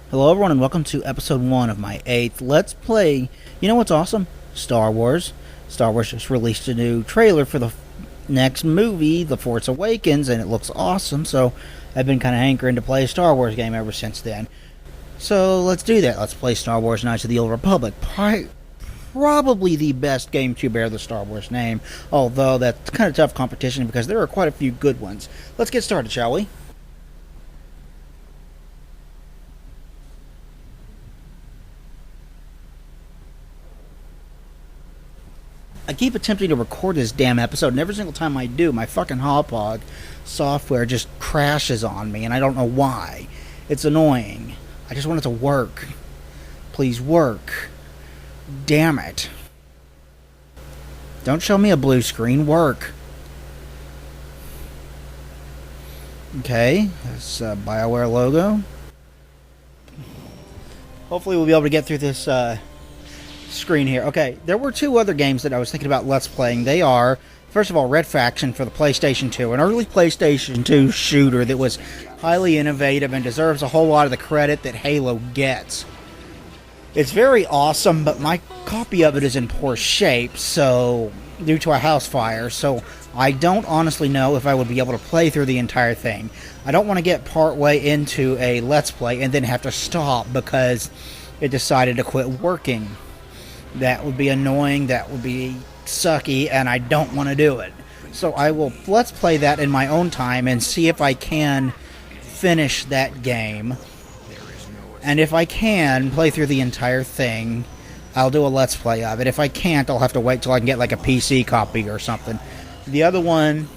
Hello everyone and welcome to episode 1 of my 8th Let's Play. You know what's awesome? Star Wars. Star Wars just released a new trailer for the next movie, The Force Awakens, and it looks awesome, so I've been kind of hankering to play a Star Wars game ever since then. So let's do that. Let's play Star Wars Knights of the Old Republic. Probably the best game to bear the Star Wars name, although that's kind of tough competition because there are quite a few good ones. Let's get started, shall we? I keep attempting to record this damn episode, and every single time I do, my fucking Hauppauge software just crashes on me, and I don't know why. It's annoying. I just want it to work. Please work. Damn it. Don't show me a blue screen. Work. Okay, that's a BioWare logo. Hopefully we'll be able to get through this screen here. Okay, there were two other games that I was thinking about Let's Playing. They are, first of all, Red Faction for the PlayStation 2, an early PlayStation 2 shooter that was highly innovative and deserves a whole lot of the credit that Halo gets. It's very awesome, but my copy of it is in poor shape, so due to a house fire, so I don't honestly know if I would be able to play through the entire thing. I don't want to get part way into a Let's Play and then have to stop because it decided to quit working. That would be annoying, that would be sucky, and I don't want to do it. So I will Let's Play that in my own time and see if I can finish that game. And if I can play through the entire thing, I'll do a Let's Play of it. If I can't, I'll have to wait till I can get like a PC copy or something. The other one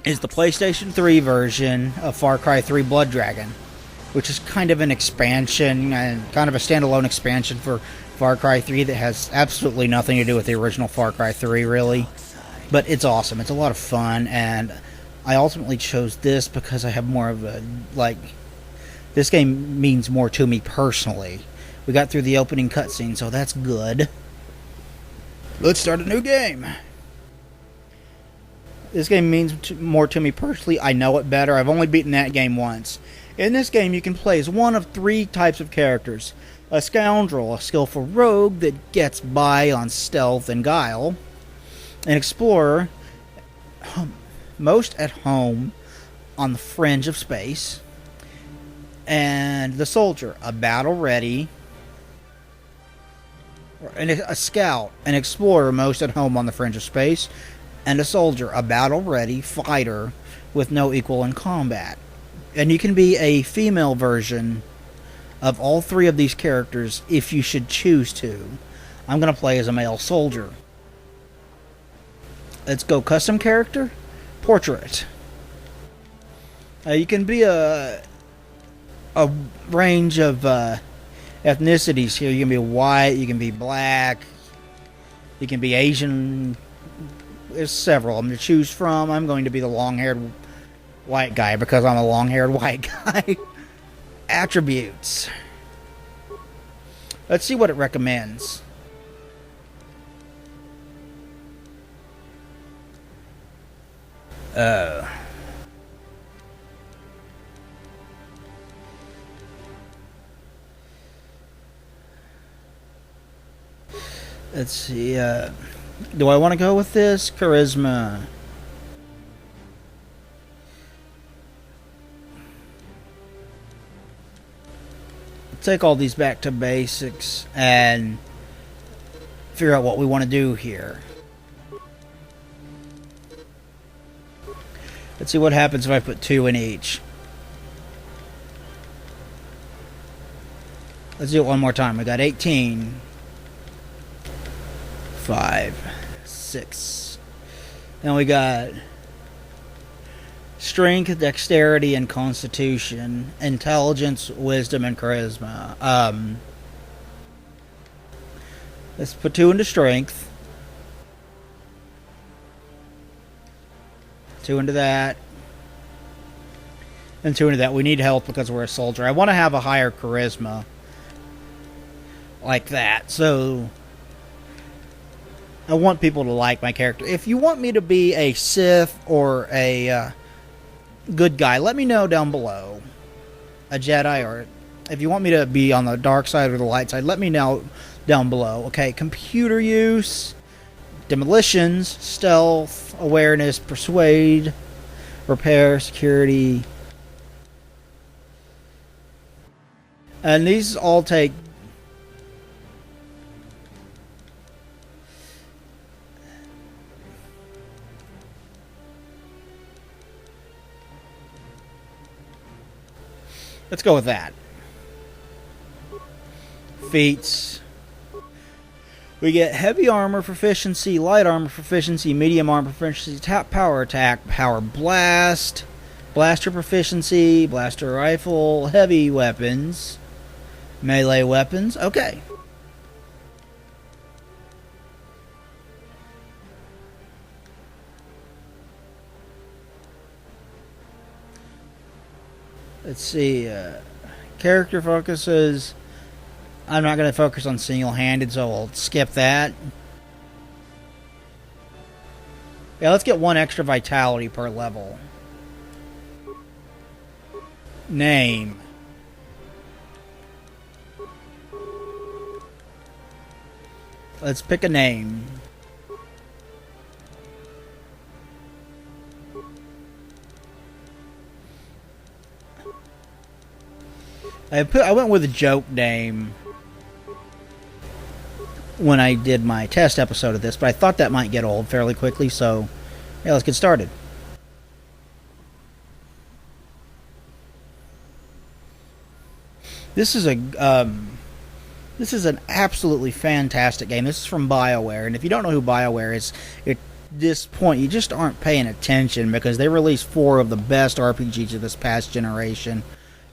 is the PlayStation 3 version of Far Cry 3 Blood Dragon, which is kind of an expansion and kind of a standalone expansion for Far Cry 3 that has absolutely nothing to do with the original Far Cry 3, really. But it's awesome. It's a lot of fun, and I ultimately chose this because I have more of a, this game means more to me personally. We got through the opening cutscene, so that's good. Let's start a new game. This game means more to me personally. I know it better. I've only beaten that game once. In this game, you can play as one of three types of characters. A scoundrel, a skillful rogue that gets by on stealth and guile. An explorer, most at home on the fringe of space. And the soldier, a battle-ready, a scout, an explorer most at home on the fringe of space. And a soldier, a battle-ready fighter with no equal in combat. And you can be a female version of all three of these characters if you should choose to. I'm going to play as a male soldier. Let's go custom character, portrait. You can be a range of ethnicities here. You can be white, you can be black, you can be Asian. There's several of them to choose from. I'm going to be the long-haired white guy because I'm a long-haired white guy. Attributes. Let's see what it recommends. Let's see. Do I want to go with this? Charisma. Take all these back to basics and figure out what we want to do here. Let's see what happens if I put 2 in each. Let's do it one more time. We got 18. 5. 6. Then we got strength, dexterity, and constitution. Intelligence, wisdom, and charisma. Let's put 2 into strength. 2 into that. And 2 into that. We need health because we're a soldier. I want to have a higher charisma. Like that. So I want people to like my character. If you want me to be a Sith or a good guy, let me know down below. a Jedi, or if you want me to be on the dark side or the light side, let me know down below. Okay, computer use, demolitions, stealth, awareness, persuade, repair, security. And these all take... Let's go with that. Feats. We get heavy armor proficiency, light armor proficiency, medium armor proficiency, tap power attack, power blast, blaster proficiency, blaster rifle, heavy weapons, melee weapons. Okay. Let's see. Character focuses. I'm not going to focus on single-handed, so I'll skip that. Yeah, let's get 1 extra vitality per level. Name. Let's pick a name. I went with a joke name when I did my test episode of this, but I thought that might get old fairly quickly, so yeah, let's get started. This is an absolutely fantastic game. This is from BioWare, and if you don't know who BioWare is, at this point you just aren't paying attention, because they released 4 of the best RPGs of this past generation.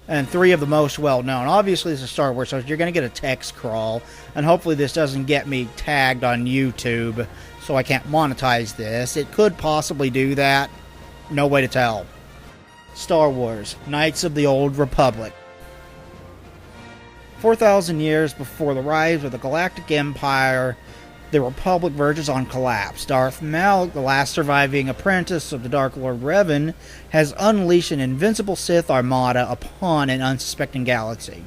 And 3 of the most well-known. Obviously, this is Star Wars, so you're going to get a text crawl. And hopefully this doesn't get me tagged on YouTube, so I can't monetize this. It could possibly do that. No way to tell. Star Wars, Knights of the Old Republic. 4,000 years before the rise of the Galactic Empire, the Republic verges on collapse. Darth Malak, the last surviving apprentice of the Dark Lord Revan, has unleashed an invincible Sith armada upon an unsuspecting galaxy.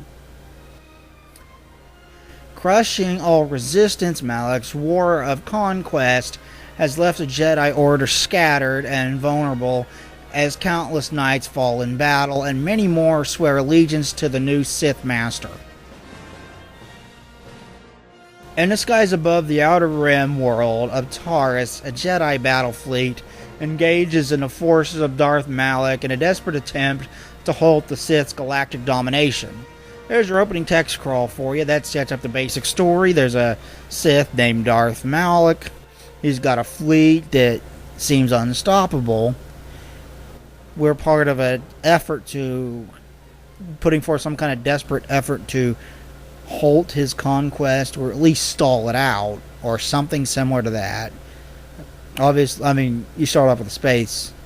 Crushing all resistance, Malak's war of conquest has left the Jedi Order scattered and vulnerable as countless knights fall in battle, and many more swear allegiance to the new Sith Master. In the skies above the Outer Rim world of Taurus, a Jedi battle fleet engages in the forces of Darth Malak in a desperate attempt to halt the Sith's galactic domination. There's your opening text crawl for you. That sets up the basic story. There's a Sith named Darth Malak. He's got a fleet that seems unstoppable. We're part of an effort to... putting forth some kind of desperate effort to halt his conquest, or at least stall it out, or something similar to that. Obviously, I mean, you start off with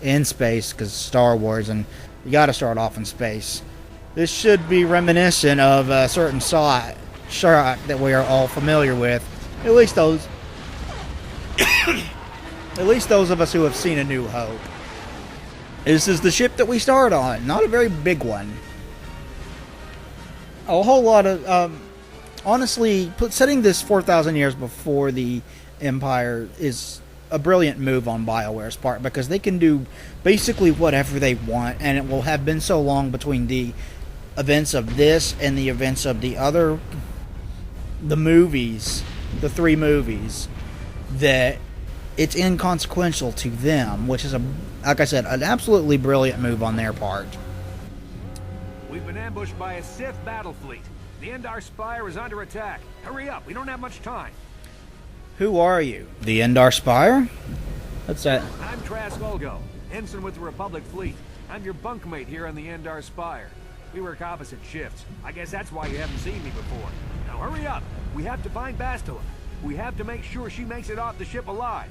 in space, because Star Wars, and you got to start off in space. This should be reminiscent of a certain shot that we are all familiar with. At least those of us who have seen A New Hope. This is the ship that we start on. Not a very big one. A whole lot of... honestly, setting this 4,000 years before the Empire is a brilliant move on BioWare's part, because they can do basically whatever they want, and it will have been so long between the events of this and the events of the movies, the 3 movies, that it's inconsequential to them, which is, like I said, an absolutely brilliant move on their part. We've been ambushed by a Sith battle fleet. The Endar Spire is under attack. Hurry up, we don't have much time. Who are you? The Endar Spire? What's that? I'm Trask Olgo, ensign with the Republic fleet. I'm your bunkmate here on the Endar Spire. We work opposite shifts. I guess that's why you haven't seen me before. Now hurry up. We have to find Bastila. We have to make sure she makes it off the ship alive.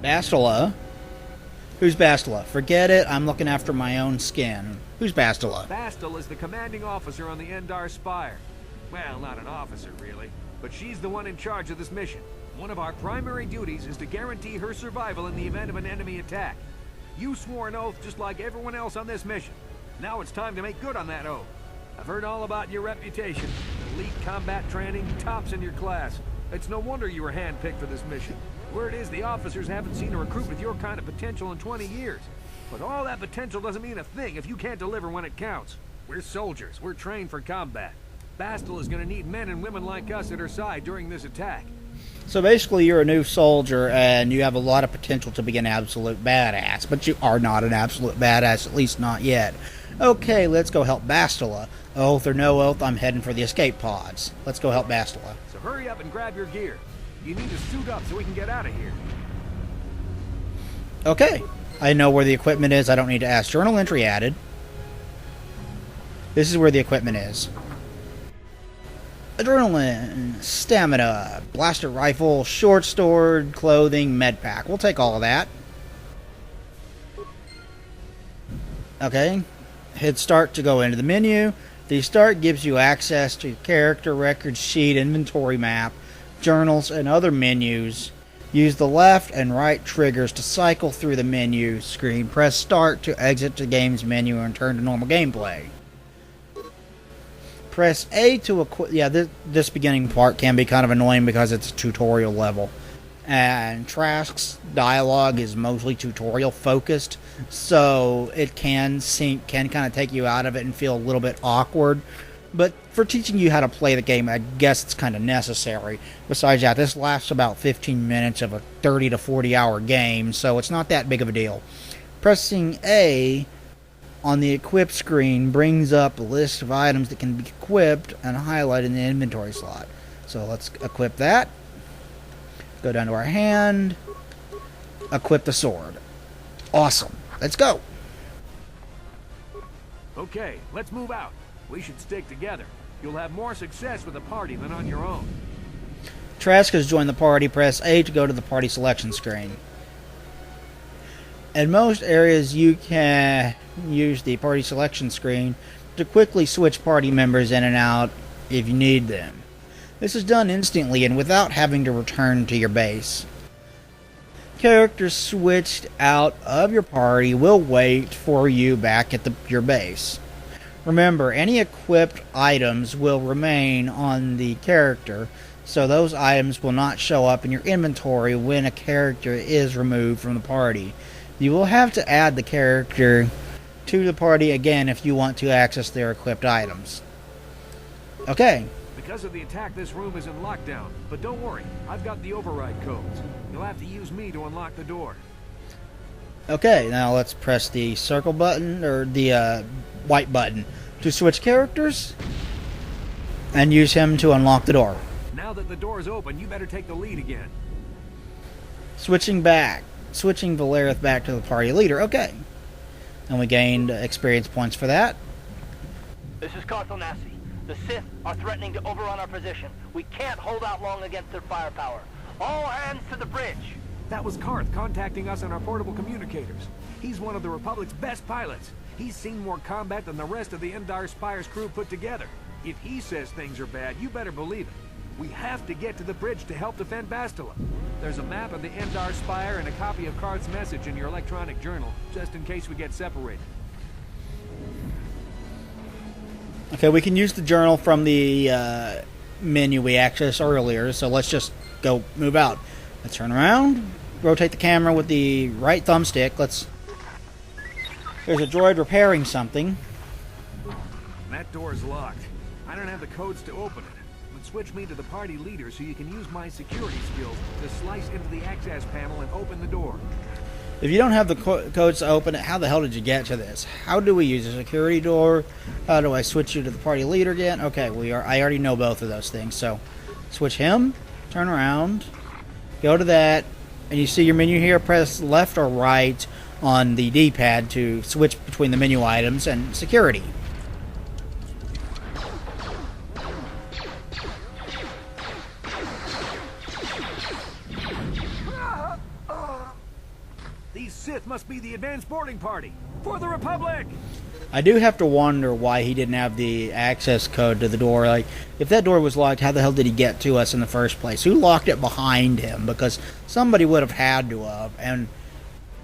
Bastila? Who's Bastila? Forget it, I'm looking after my own skin. Who's Bastila? Bastila is the commanding officer on the Endar Spire. Well, not an officer, really, but she's the one in charge of this mission. One of our primary duties is to guarantee her survival in the event of an enemy attack. You swore an oath just like everyone else on this mission. Now it's time to make good on that oath. I've heard all about your reputation. Elite combat training, tops in your class. It's no wonder you were handpicked for this mission. Word is the officers haven't seen a recruit with your kind of potential in 20 years. But all that potential doesn't mean a thing if you can't deliver when it counts. We're soldiers. We're trained for combat. Bastila is going to need men and women like us at her side during this attack. So basically you're a new soldier and you have a lot of potential to be an absolute badass, but you are not an absolute badass, at least not yet. Okay, let's go help Bastila. Oath or no oath, I'm heading for the escape pods. Let's go help Bastila. So hurry up and grab your gear. You need to suit up so we can get out of here. Okay, I know where the equipment is. I don't need to ask. Journal entry added. This is where the equipment is. Adrenaline, stamina, blaster rifle, short sword, clothing, med pack. We'll take all of that. Okay, hit start to go into the menu. The start gives you access to character record sheet, inventory map, journals, and other menus. Use the left and right triggers to cycle through the menu screen. Press start to exit the game's menu and return to normal gameplay. Press A to equip. Yeah, this beginning part can be kind of annoying because it's a tutorial level. And Trask's dialogue is mostly tutorial focused, so it can kind of take you out of it and feel a little bit awkward. But for teaching you how to play the game, I guess it's kind of necessary. Besides that, this lasts about 15 minutes of a 30 to 40 hour game, so it's not that big of a deal. Pressing A on the equip screen brings up a list of items that can be equipped and highlighted in the inventory slot. So let's equip that. Go down to our hand. Equip the sword. Awesome. Let's go. Okay, let's move out. We should stick together. You'll have more success with a party than on your own. Trask has joined the party. Press A to go to the party selection screen. In most areas, you can use the party selection screen to quickly switch party members in and out if you need them. This is done instantly and without having to return to your base. Characters switched out of your party will wait for you back at your base. Remember, any equipped items will remain on the character, so those items will not show up in your inventory when a character is removed from the party. You will have to add the character to the party again if you want to access their equipped items. Okay. Because of the attack, this room is in lockdown. But don't worry, I've got the override codes. You'll have to use me to unlock the door. Okay, now let's press the circle button, or the white button, to switch characters, and use him to unlock the door. Now that the door is open, you better take the lead again. Switching Valerith back to the party leader. Okay. And we gained experience points for that. This is Carthel Nassi. The Sith are threatening to overrun our position. We can't hold out long against their firepower. All hands to the bridge. That was Karth contacting us on our portable communicators. He's one of the Republic's best pilots. He's seen more combat than the rest of the Endar Spire's crew put together. If he says things are bad, you better believe it. We have to get to the bridge to help defend Bastila. There's a map of the Endar Spire and a copy of Karth's message in your electronic journal, just in case we get separated. Okay, we can use the journal from the menu we accessed earlier, so let's just go move out. Let's turn around, rotate the camera with the right thumbstick. There's a droid repairing something. That door is locked. I don't have the codes to open it. But switch me to the party leader so you can use my security skills to slice into the access panel and open the door. If you don't have the codes to open it, how the hell did you get to this? How do we use a security door? How do I switch you to the party leader again? Okay, I already know both of those things. So, switch him, turn around, go to that, and you see your menu here. Press left or right on the D-pad to switch between the menu items and security. These Sith must be the advanced boarding party for the Republic. I do have to wonder why he didn't have the access code to the door. Like, if that door was locked, how the hell did he get to us in the first place? Who locked it behind him? Because somebody would have had to have. And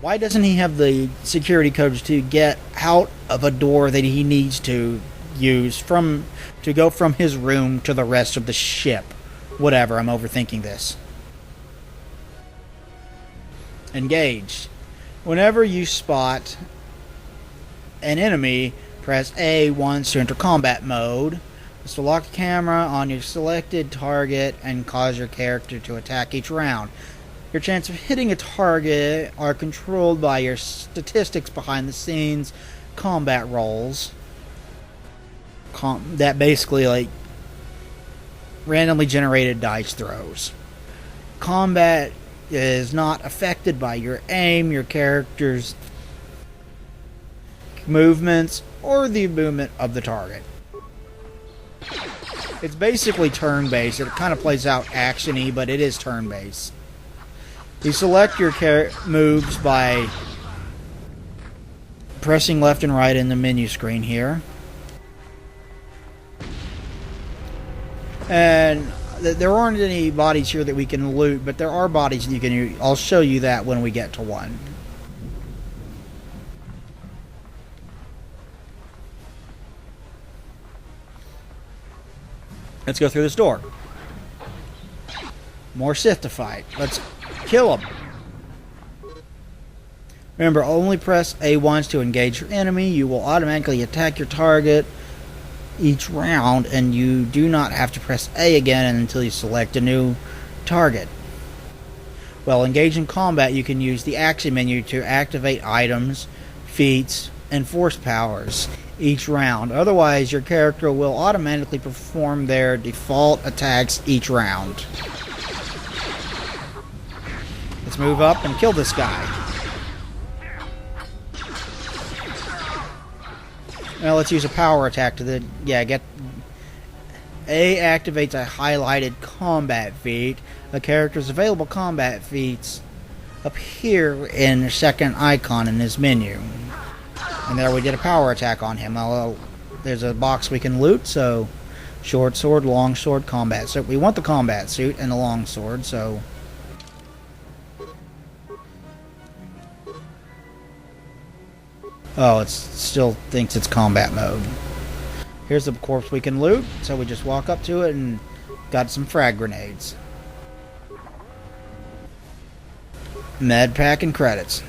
why doesn't he have the security codes to get out of a door that he needs to use to go from his room to the rest of the ship. Whatever, I'm overthinking this. Engage. Whenever you spot an enemy, press A once to enter combat mode. This will lock the camera on your selected target and cause your character to attack each round. Your chance of hitting a target are controlled by your statistics behind the scenes combat rolls. That basically like randomly generated dice throws. Combat is not affected by your aim, your character's movements, or the movement of the target. It's basically turn-based. It kind of plays out action-y, but it is turn-based. You select your moves by pressing left and right in the menu screen here. And there aren't any bodies here that we can loot, but there are bodies that you can use. I'll show you that when we get to one. Let's go through this door. More Sith to fight. Let's kill them. Remember, only press A once to engage your enemy. You will automatically attack your target each round, and you do not have to press A again until you select a new target. While engaged in combat, you can use the action menu to activate items, feats, and force powers each round. Otherwise, your character will automatically perform their default attacks each round. Let's move up and kill this guy. Now let's use a power attack to get A activates a highlighted combat feat. A character's available combat feats appear in the second icon in his menu. And there we did a power attack on him. There's a box we can loot, so short sword, long sword, combat. So we want the combat suit and the long sword, so oh, it still thinks it's combat mode. Here's the corpse we can loot, so we just walk up to it and got some frag grenades. Med pack and credits.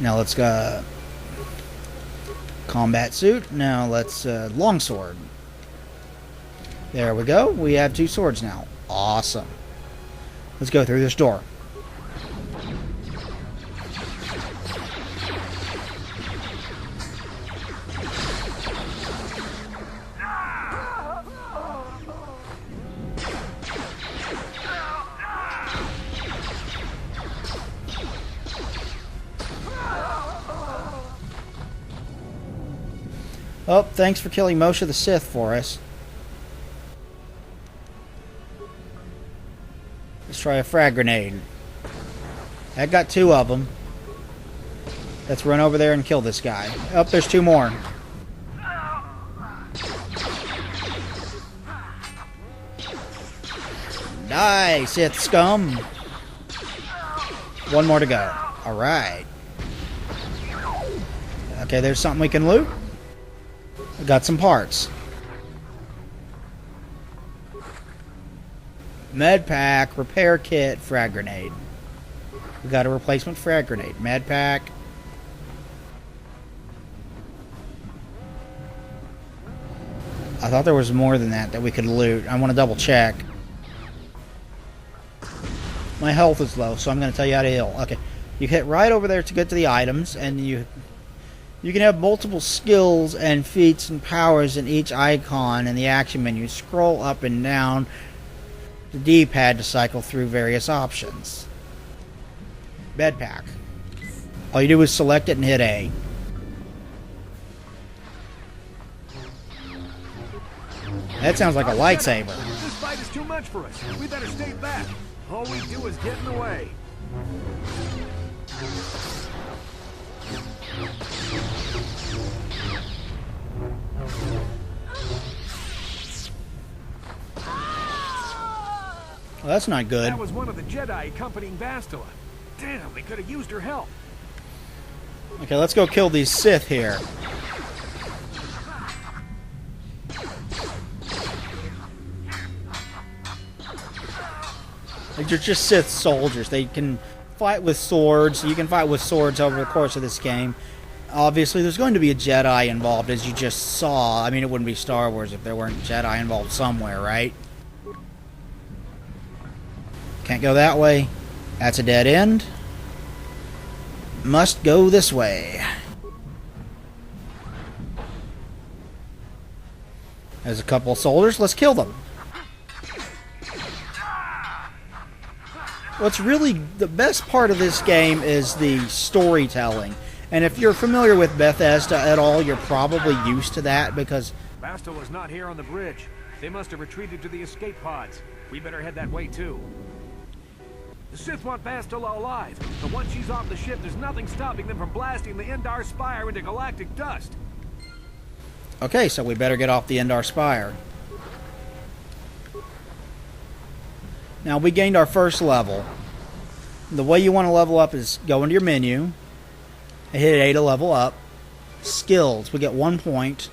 Now let's go combat suit. Now let's longsword. There we go. We have 2 swords now. Awesome. Let's go through this door. Oh, thanks for killing most of the Sith for us. Let's try a frag grenade. I got 2 of them. Let's run over there and kill this guy. Oh, there's 2 more. Die, Sith scum. 1 more to go. Alright. Okay, there's something we can loot. We got some parts. Med pack, repair kit, frag grenade. We got a replacement frag grenade. Med pack. I thought there was more than that we could loot. I want to double check. My health is low, so I'm going to tell you how to heal. Okay. You hit right over there to get to the items, and you can have multiple skills and feats and powers in each icon in the action menu. Scroll up and down the D-pad to cycle through various options. Bed pack. All you do is select it and hit A. That sounds like a lightsaber. This fight is too much for us. We better stay back. All we do is get in the way. Well, that's not good. That was one of the Jedi accompanying Bastila. Damn, we could have used her help. Okay, let's go kill these Sith here. They're just Sith soldiers. They can fight with swords. You can fight with swords over the course of this game. Obviously, there's going to be a Jedi involved, as you just saw. I mean, it wouldn't be Star Wars if there weren't Jedi involved somewhere, right? Can't go that way. That's a dead end. Must go this way. There's a couple of soldiers. Let's kill them. What's really the best part of this game is the storytelling. And if you're familiar with Bethesda at all, you're probably used to that because... Bastila's not here on the bridge. They must have retreated to the escape pods. We better head that way, too. The Sith want Bastila alive, but once she's off the ship, there's nothing stopping them from blasting the Endar Spire into galactic dust. Okay, so we better get off the Endar Spire. Now, we gained our first level. The way you want to level up is go into your menu, hit A to level up. Skills, we get 1 point.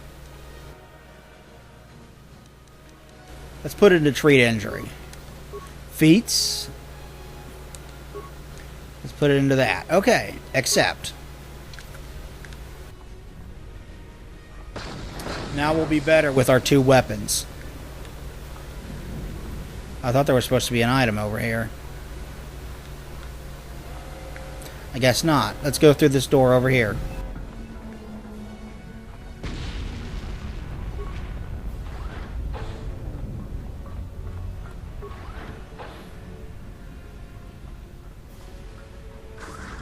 Let's put it into treat injury. Feats. Let's put it into that. Okay, accept. Now we'll be better with our 2 weapons. I thought there was supposed to be an item over here. I guess not. Let's go through this door over here.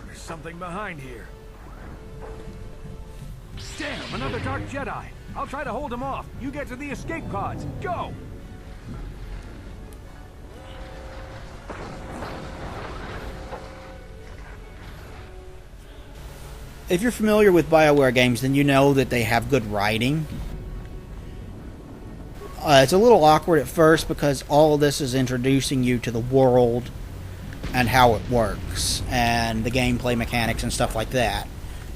There's something behind here. Damn, another Dark Jedi. I'll try to hold him off. You get to the escape pods. Go! If you're familiar with BioWare games, then you know that they have good writing. It's a little awkward at first because all of this is introducing you to the world and how it works and the gameplay mechanics and stuff like that.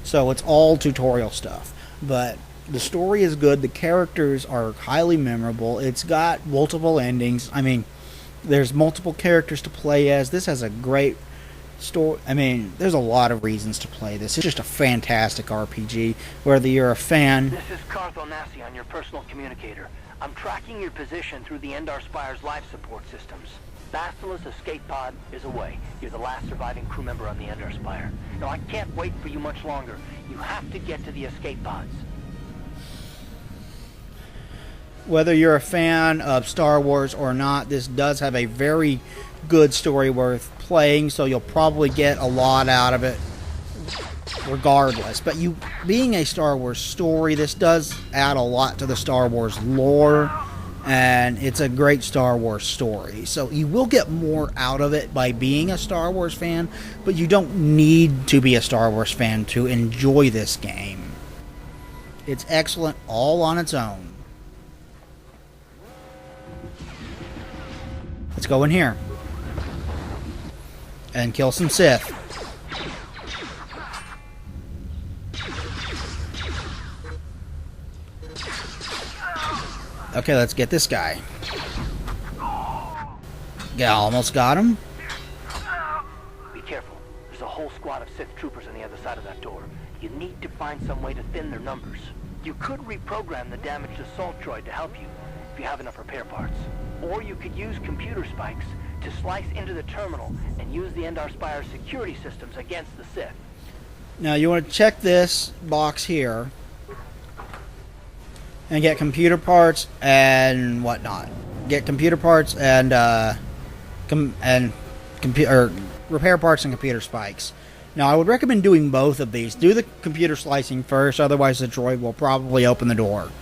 So it's all tutorial stuff. But the story is good. The characters are highly memorable. It's got multiple endings. I mean, there's multiple characters to play as. This has a great story. I mean, there's a lot of reasons to play this. It's just a fantastic RPG. Whether you're a fan... This is Carthel Nassi on your personal communicator. I'm tracking your position through the Endar Spire's life support systems. Bastila's escape pod is away. You're the last surviving crew member on the Endar Spire. Now, I can't wait for you much longer. You have to get to the escape pods. Whether you're a fan of Star Wars or not, this does have a very good story worth playing, so you'll probably get a lot out of it regardless. But you being a Star Wars story, this does add a lot to the Star Wars lore, and it's a great Star Wars story. So you will get more out of it by being a Star Wars fan, but you don't need to be a Star Wars fan to enjoy this game. It's excellent all on its own. Let's go in here and kill some Sith. Okay, let's get this guy. Yeah, almost got him. Be careful. There's a whole squad of Sith troopers on the other side of that door. You need to find some way to thin their numbers. You could reprogram the damaged assault droid to help you, if you have enough repair parts. Or you could use computer spikes to slice into the terminal and use the Endar Spire's security systems against the Sith. Now you want to check this box here and get computer parts and whatnot. Get computer parts and repair parts and computer spikes. Now I would recommend doing both of these. Do the computer slicing first, otherwise the droid will probably open the door.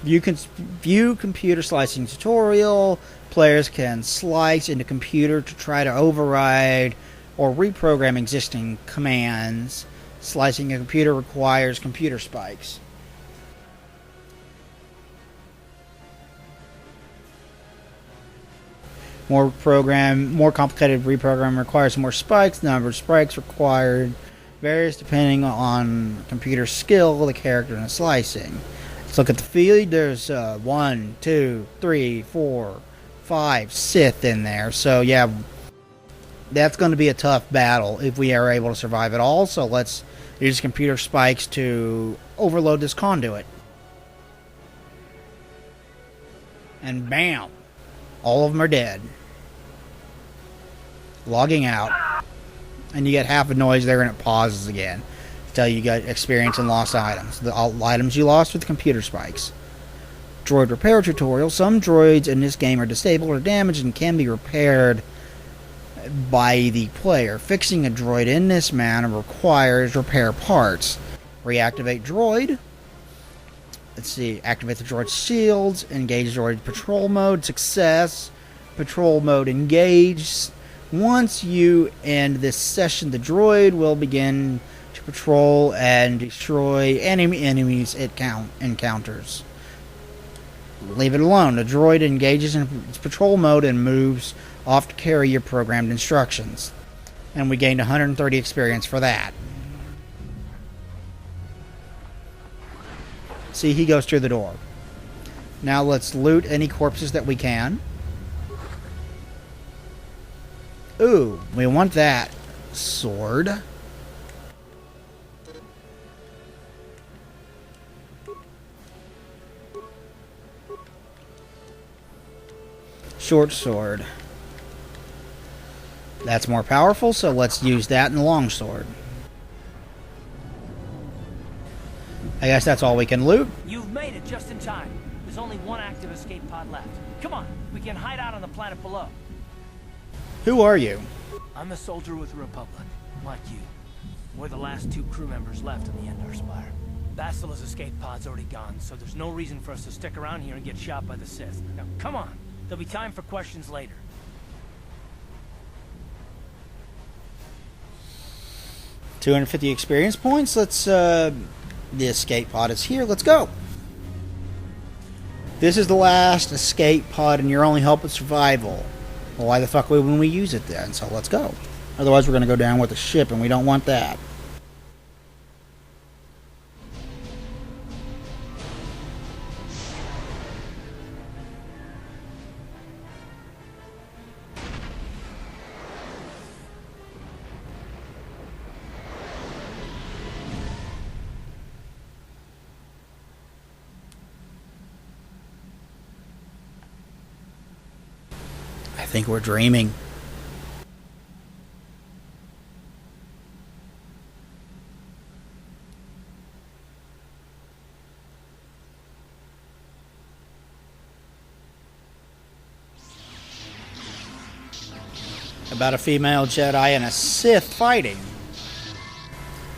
You can view computer slicing tutorial. Players can slice into computer to try to override or reprogram existing commands. Slicing a computer requires computer spikes. More complicated reprogram requires more spikes. The number of spikes required Varies depending on computer skill, the character, and the slicing. Let's look at the field. There's 1, 2, 3, 4, 5 Sith in there. So yeah, that's going to be a tough battle if we are able to survive it all. So let's use computer spikes to overload this conduit. And bam! All of them are dead. Logging out. And you get half a noise there and it pauses again. To tell you got experience and lost items. The items you lost with computer spikes. Droid repair tutorial. Some droids in this game are disabled or damaged and can be repaired by the player. Fixing a droid in this manner requires repair parts. Reactivate droid. Let's see. Activate the droid shields. Engage droid patrol mode. Success. Patrol mode engaged. Once you end this session, the droid will begin to patrol and destroy enemies it encounters. Leave it alone. The droid engages in its patrol mode and moves off to carry your programmed instructions. And we gained 130 experience for that. See, he goes through the door. Now let's loot any corpses that we can. Ooh, we want that sword. Short sword. That's more powerful, so let's use that in the long sword. I guess that's all we can loot. You've made it just in time. There's only one active escape pod left. Come on, we can hide out on the planet below. Who are you? I'm a soldier with the Republic, like you. We're the last 2 crew members left on the Endar Spire. Bastila's escape pod's already gone, so there's no reason for us to stick around here and get shot by the Sith. Now, come on. There'll be time for questions later. $250 experience points. Let's, the escape pod is here. Let's go. This is the last escape pod and your only hope of survival. Well, why the fuck would we use it then? So let's go. Otherwise we're going to go down with the ship and we don't want that. I think we're dreaming. About a female Jedi and a Sith fighting.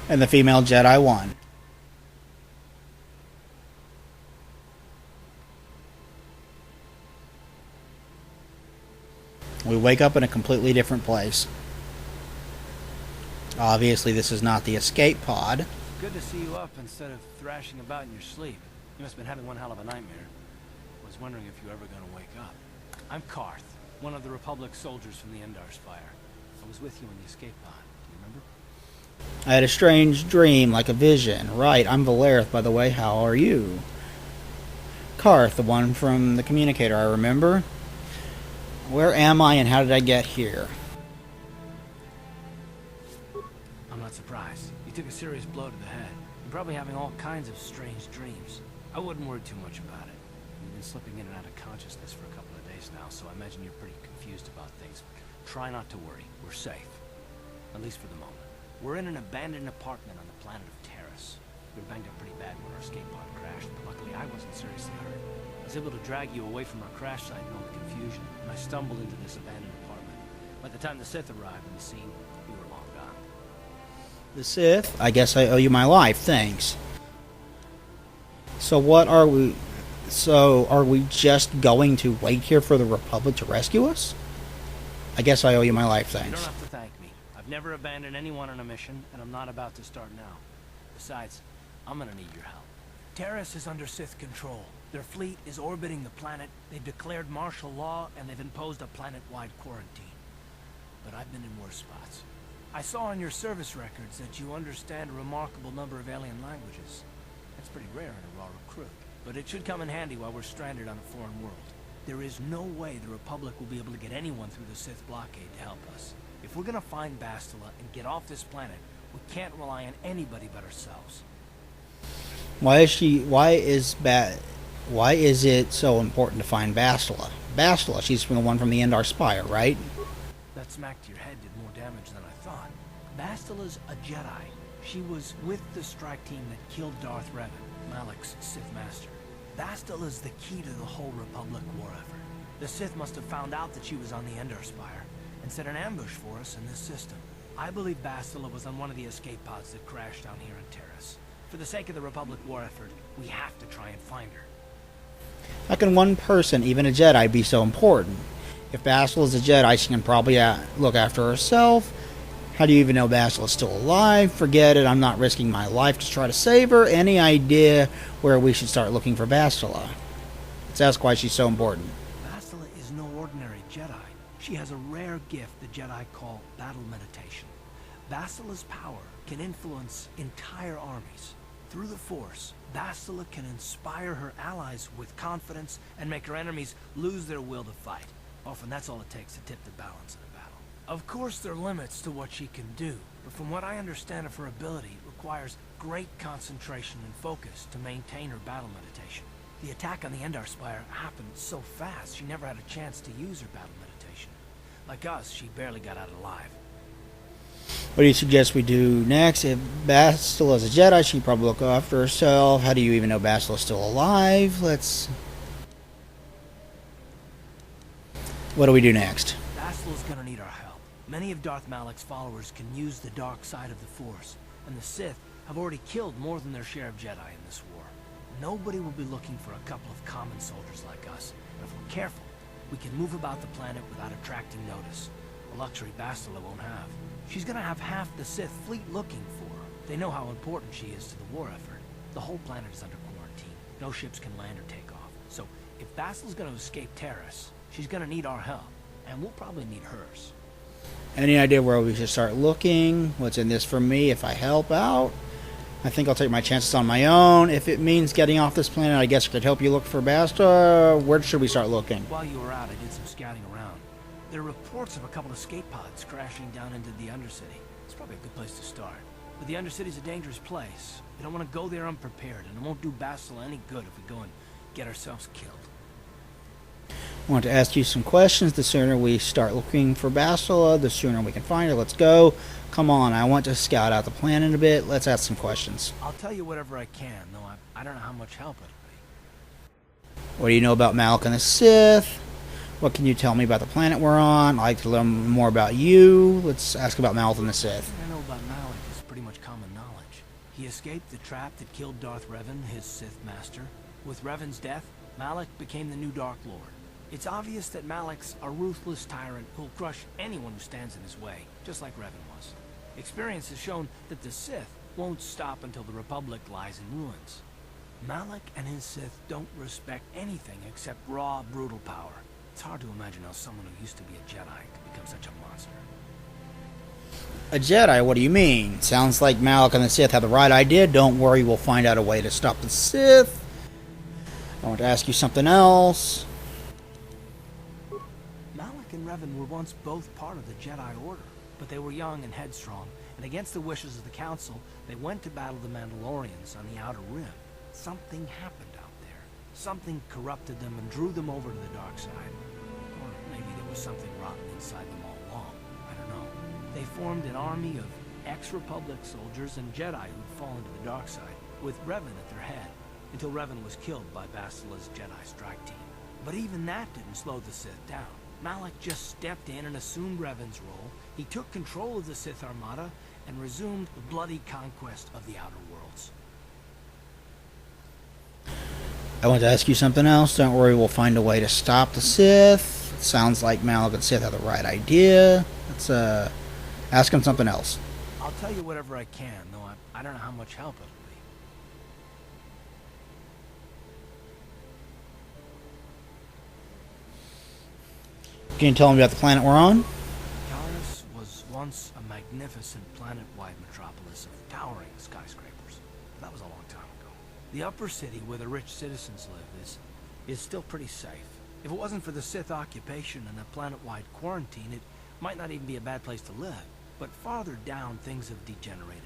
And the female Jedi won. We wake up in a completely different place. Obviously, this is not the escape pod. Good to see you up instead of thrashing about in your sleep. You must have been having one hell of a nightmare. I was wondering if you were ever going to wake up. I'm Karth, one of the Republic soldiers from the Endar Spire. I was with you in the escape pod. Do you remember? I had a strange dream, like a vision. Right, I'm Valerith, by the way. How are you? Karth, the one from the communicator, I remember. Where am I and how did I get here? I'm not surprised. You took a serious blow to the head. You're probably having all kinds of strange dreams. I wouldn't worry too much about it. You've been slipping in and out of consciousness for a couple of days now, so I imagine you're pretty confused about things. Try not to worry. We're safe. At least for the moment. We're in an abandoned apartment on the planet of Terrace. We were banged up pretty bad when our escape pod crashed, but luckily I wasn't seriously hurt. I was able to drag you away from our crash site in all the confusion, and I stumbled into this abandoned apartment. By the time the Sith arrived on the scene, we were long gone. The Sith? I guess I owe you my life, thanks. So what are we... So, are we just going to wait here for the Republic to rescue us? I guess I owe you my life, You thanks. don't have to thank me. I've never abandoned anyone on a mission, and I'm not about to start now. Besides, I'm gonna need your help. Terrace is under Sith control. Their fleet is orbiting the planet, they've declared martial law, and they've imposed a planet-wide quarantine. But I've been in worse spots. I saw in your service records that you understand a remarkable number of alien languages. That's pretty rare in a raw recruit, but it should come in handy while we're stranded on a foreign world. There is no way the Republic will be able to get anyone through the Sith blockade to help us. If we're gonna find Bastila and get off this planet, we can't rely on anybody but ourselves. Why is it so important to find Bastila? Bastila, she's the one from the Endar Spire, right? That smack to your head did more damage than I thought. Bastila's a Jedi. She was with the strike team that killed Darth Revan, Malak's Sith Master. Bastila's the key to the whole Republic war effort. The Sith must have found out that she was on the Endar Spire and set an ambush for us in this system. I believe Bastila was on one of the escape pods that crashed down here in Terrace. For the sake of the Republic war effort, we have to try and find her. How can one person, even a Jedi, be so important? If Bastila's a Jedi, she can probably look after herself. How do you even know Bastila's still alive? Forget it, I'm not risking my life to try to save her. Any idea where we should start looking for Bastila? Let's ask why she's so important. Bastila is no ordinary Jedi. She has a rare gift the Jedi call battle meditation. Bastila's power can influence entire armies. Through the Force, Bastila can inspire her allies with confidence and make her enemies lose their will to fight. Often that's all it takes to tip the balance in a battle. Of course there are limits to what she can do, but from what I understand of her ability, it requires great concentration and focus to maintain her battle meditation. The attack on the Endar Spire happened so fast, she never had a chance to use her battle meditation. Like us, she barely got out alive. What do you suggest we do next? If Bastila's a Jedi, she'd probably look after herself. How do you even know Bastila's still alive? What do we do next? Bastila's gonna need our help. Many of Darth Malak's followers can use the dark side of the Force, and the Sith have already killed more than their share of Jedi in this war. Nobody will be looking for a couple of common soldiers like us, and if we're careful, we can move about the planet without attracting notice. A luxury Bastila won't have. She's gonna have half the Sith fleet looking for her. They know how important she is to the war effort. The whole planet is under quarantine. No ships can land or take off. So, if Bastila's gonna escape Terrace, she's gonna need our help, and we'll probably need hers. Any idea where we should start looking? What's in this for me if I help out? I think I'll take my chances on my own. If it means getting off this planet, I guess I could help you look for Bastila. Where should we start looking? While you were out, I did some scouting around. There are reports of a couple of escape pods crashing down into the Undercity. It's probably a good place to start. But the Undercity's a dangerous place. We don't want to go there unprepared, and it won't do Bastila any good if we go and get ourselves killed. I want to ask you some questions. The sooner we start looking for Bastila, the sooner we can find her. Let's go. Come on, I want to scout out the planet a bit. Let's ask some questions. I'll tell you whatever I can, though I don't know how much help it'll be. What do you know about Malak and the Sith? What can you tell me about the planet we're on? I'd like to learn more about you. Let's ask about Malak and the Sith. What I know about Malak is pretty much common knowledge. He escaped the trap that killed Darth Revan, his Sith master. With Revan's death, Malak became the new Dark Lord. It's obvious that Malak's a ruthless tyrant who'll crush anyone who stands in his way, just like Revan was. Experience has shown that the Sith won't stop until the Republic lies in ruins. Malak and his Sith don't respect anything except raw, brutal power. It's hard to imagine how someone who used to be a Jedi could become such a monster. A Jedi? What do you mean? Sounds like Malak and the Sith have the right idea. Don't worry, we'll find out a way to stop the Sith. I want to ask you something else. Malak and Revan were once both part of the Jedi Order, but they were young and headstrong, and against the wishes of the Council, they went to battle the Mandalorians on the Outer Rim. Something happened out there. Something corrupted them and drew them over to the dark side. Or maybe there was something rotten inside them all along. I don't know. They formed an army of ex-Republic soldiers and Jedi who'd fallen to the dark side, with Revan at their head, until Revan was killed by Bastila's Jedi strike team. But even that didn't slow the Sith down. Malak just stepped in and assumed Revan's role. He took control of the Sith Armada and resumed the bloody conquest of the Outer Worlds. I want to ask you something else. Don't worry, we'll find a way to stop the Sith. It sounds like Malak and Sith have the right idea. Let's ask him something else. I'll tell you whatever I can, though I don't know how much help it'll be. Can you tell me about the planet we're on? Taurus was once a magnificent magnificent planet-wide metropolis of towering skyscrapers. But that was a long time ago. The upper city where the rich citizens live is still pretty safe. If it wasn't for the Sith occupation and the planet-wide quarantine, it might not even be a bad place to live. But farther down, things have degenerated.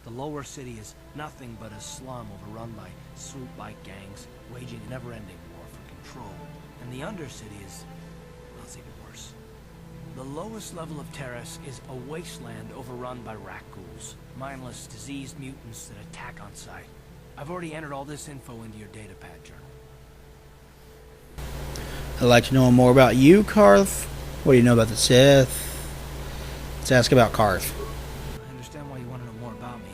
The lower city is nothing but a slum overrun by swoop-like gangs, waging a never-ending war for control. And the undercity is, well, it's even worse. The lowest level of Terrace is a wasteland overrun by rat ghouls, mindless, diseased mutants that attack on sight. I've already entered all this info into your datapad journal. I'd like to know more about you, Karth. What do you know about the Sith? Let's ask about Karth. I understand why you want to know more about me.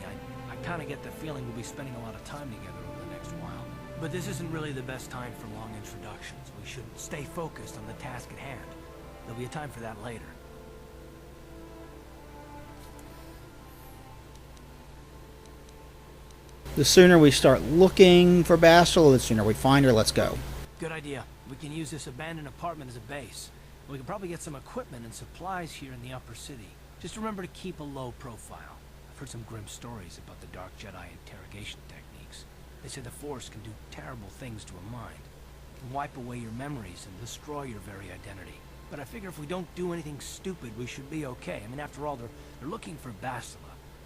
I kind of get the feeling we'll be spending a lot of time together over the next while. But this isn't really the best time for long introductions. We should stay focused on the task at hand. There'll be a time for that later. The sooner we start looking for Bastila, the sooner we find her. Let's go. Good idea. We can use this abandoned apartment as a base. We can probably get some equipment and supplies here in the upper city. Just remember to keep a low profile. I've heard some grim stories about the Dark Jedi interrogation techniques. They say the Force can do terrible things to a mind. It can wipe away your memories and destroy your very identity. But I figure if we don't do anything stupid, we should be okay. I mean, after all, they're looking for Bastila,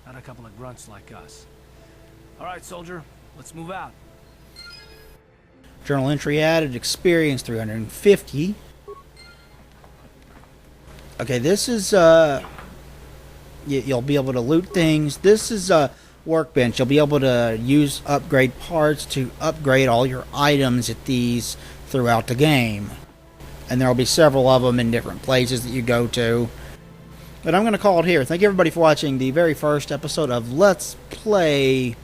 not a couple of grunts like us. All right, soldier, let's move out. Journal entry added, experience 350. Okay, this is, you'll be able to loot things. This is a workbench. You'll be able to use upgrade parts to upgrade all your items at these throughout the game. And there will be several of them in different places that you go to. But I'm going to call it here. Thank you everybody for watching the very first episode of Let's Play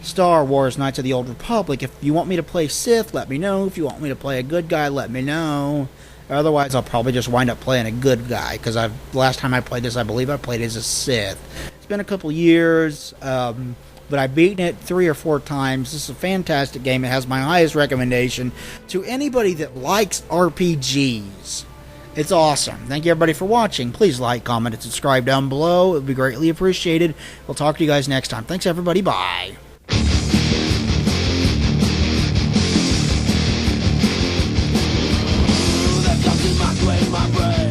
Star Wars Knights of the Old Republic. If you want me to play Sith, let me know. If you want me to play a good guy, let me know. Otherwise, I'll probably just wind up playing a good guy, because last time I played this, I believe I played as a Sith. It's been a couple years, but I've beaten it 3 or 4 times. This is a fantastic game. It has my highest recommendation to anybody that likes RPGs. It's awesome. Thank you everybody for watching. Please like, comment, and subscribe down below. It would be greatly appreciated. We'll talk to you guys next time. Thanks everybody. Bye. My brain